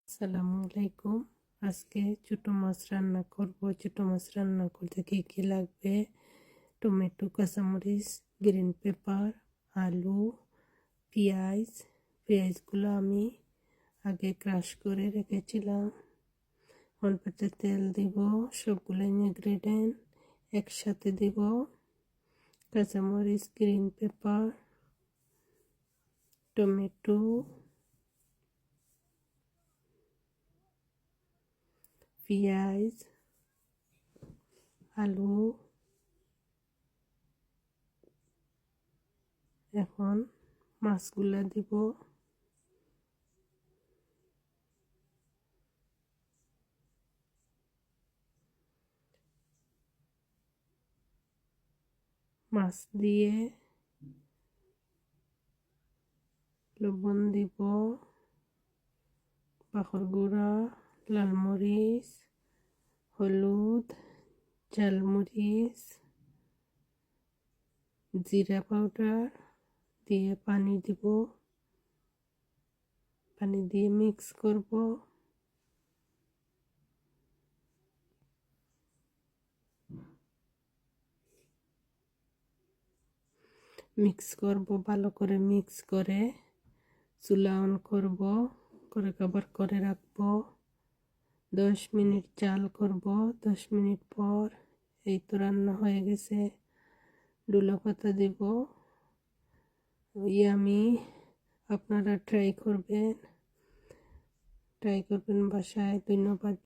আসসালামু আলাইকুম। আজকে ছোটো মাছ রান্না করব। ছোটো মাছ রান্না করতে কী কী লাগবে: টমেটো, কাঁচামরিচ, গ্রিন পেপার, আলু, পেঁয়াজগুলো আমি আগে ক্রাশ করে রেখেছিলাম। অল্পতে তেল দিব, সবগুলো ইনগ্রেডিয়েন্ট একসাথে দিব। কাঁচামরিচ, গ্রিন পেপার, টমেটো, পেঁয়াজ, আলু। এখন মাছগুলা দিব। মাছ দিয়ে লবণ দিব, পাখর গুঁড়া, লাল মরিচ, হলুদ, ঝালমরিচ, জিরা পাউডার দিয়ে পানি দিব। পানি দিয়ে মিক্স করব। ভালো করে মিক্স করে চুলা অন করব, করে কভার করে রাখবো। 10 মিনিট জাল করব। 10 মিনিট পর এই তো রান্না হয়ে গেছে। ধুলা পাতা দিব। ইয়ামি, আপনারা ট্রাই করবেন বাসায়। ধন্যবাদ।